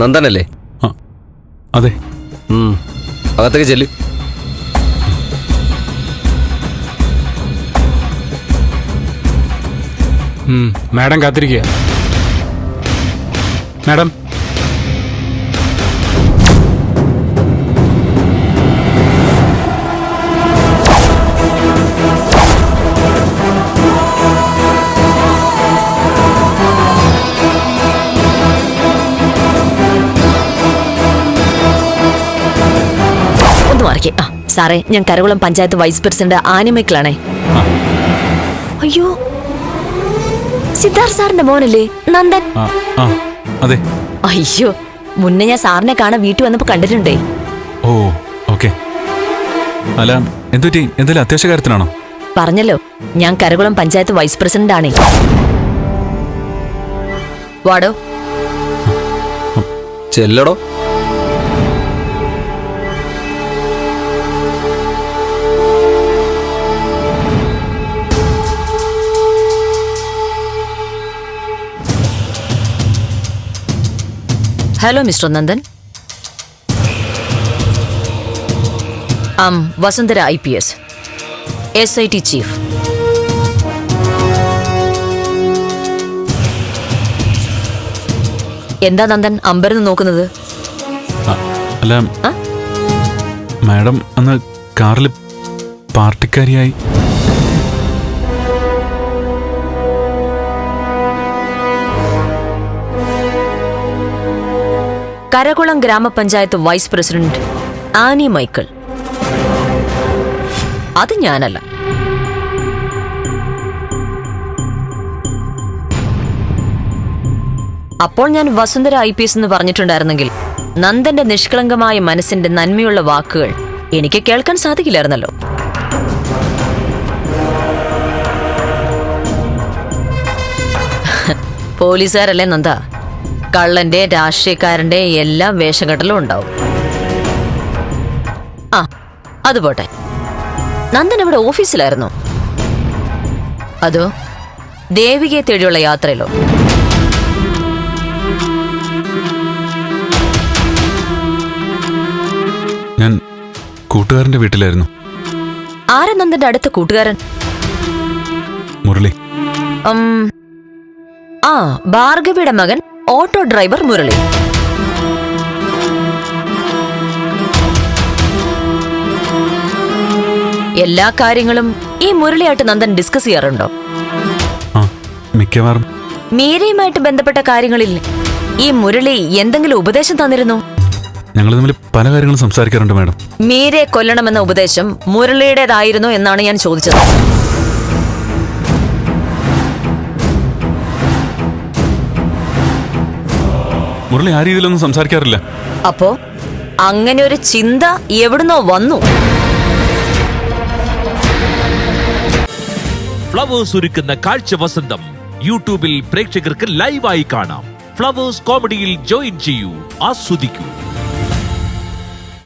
നന്ദനല്ലേ? അതെ. അകത്തേക്ക് ചെല്ല്. മാഡം കാത്തിരിക്കുക. മാഡം, സാറേ, ഞാൻ കരകുളം പഞ്ചായത്ത് വൈസ് പ്രസിഡന്റ് ആനിമൈക്കിളാണേ. അയ്യോ, സിദ്ധാർത്ഥ് സാറിന്റെ മോനല്ലേ നന്ദൻ? അതെ. അയ്യോ, മുന്നേ ഞാൻ സാറിനെ കാണാൻ വീട്ടിൽ വന്നപ്പോ കണ്ടിട്ടുണ്ടേ. ഓ, ഓക്കെ. അല്ല, എന്തുപറ്റി? എന്തെങ്കിലും അത്യാവശ്യ കാര്യത്തിനാണോ? പറഞ്ഞല്ലോ, ഞാൻ കരകുളം പഞ്ചായത്ത് വൈസ് പ്രസിഡന്റ് ആണേ. വാടോ. ചെല്ലടോ. Hello mister Nandan. Vasundhara IPS, SIT chief. എന്താ നന്ദൻ അമ്പരന്ന് നോക്കുന്നത്? അല്ല, മാഡം അന്ന് കാറിൽ പാർട്ടിക്കാരിയായി. കരകുളം ഗ്രാമപഞ്ചായത്ത് വൈസ് പ്രസിഡന്റ് ആനി മൈക്കിൾ. അത് ഞാനല്ല. അപ്പോൾ ഞാൻ വസുന്ധര IPS എന്ന് പറഞ്ഞിട്ടുണ്ടായിരുന്നെങ്കിൽ നന്ദന്റെ നിഷ്കളങ്കമായ മനസ്സിന്റെ നന്മയുള്ള വാക്കുകൾ എനിക്ക് കേൾക്കാൻ സാധിക്കില്ലായിരുന്നല്ലോ. പോലീസുകാരല്ലേ നന്ദ, കള്ളന്റെ രാഷ്ട്രീയക്കാരന്റെ എല്ലാ വേഷകെട്ടലും ഉണ്ടാവും. അത് പോട്ടെ, നന്ദൻ ഇവിടെ ഓഫീസിലായിരുന്നോ അതോ ദേവികയെ തേടിയുള്ള യാത്രയിലോ? ഞാൻ കൂട്ടുകാരന്റെ വീട്ടിലായിരുന്നു. ആരാ നന്ദന്റെ അടുത്ത കൂട്ടുകാരൻ? മുരളി. ഭാർഗവിയുടെ മകൻ ഓട്ടോ ഡ്രൈവർ മുരളി. എല്ലാ കാര്യങ്ങളും ഈ മുരളിയായിട്ട് നന്ദൻ ഡിസ്കസ് ചെയ്യാറുണ്ടോ? മിക്കവാറും. മീരയുമായിട്ട് ബന്ധപ്പെട്ട കാര്യങ്ങളിൽ ഈ മുരളി എന്തെങ്കിലും ഉപദേശം തന്നിരുന്നോ? ഞങ്ങൾ തമ്മിൽ പല കാര്യങ്ങളും സംസാരിക്കാറുണ്ട് മാഡം. മീരയെ കൊല്ലണമെന്ന ഉപദേശം മുരളിയുടേതായിരുന്നോ എന്നാണ് ഞാൻ ചോദിച്ചത്. മുരളി ആ രീതിയിലൊന്നും സംസാരിക്കാറില്ല. അപ്പോ അങ്ങനെ ഒരു ചിന്ത എവിടുന്നോ വന്നു. ഫ്ലവേഴ്സ് ഒരുക്കുന്ന കാഴ്ച വസന്തം യൂട്യൂബിൽ പ്രേക്ഷകർക്ക് ലൈവായി കാണാം. ഫ്ലവേഴ്സ് കോമഡിയിൽ ജോയിൻ ചെയ്യൂ, ആസ്വദിക്കൂ.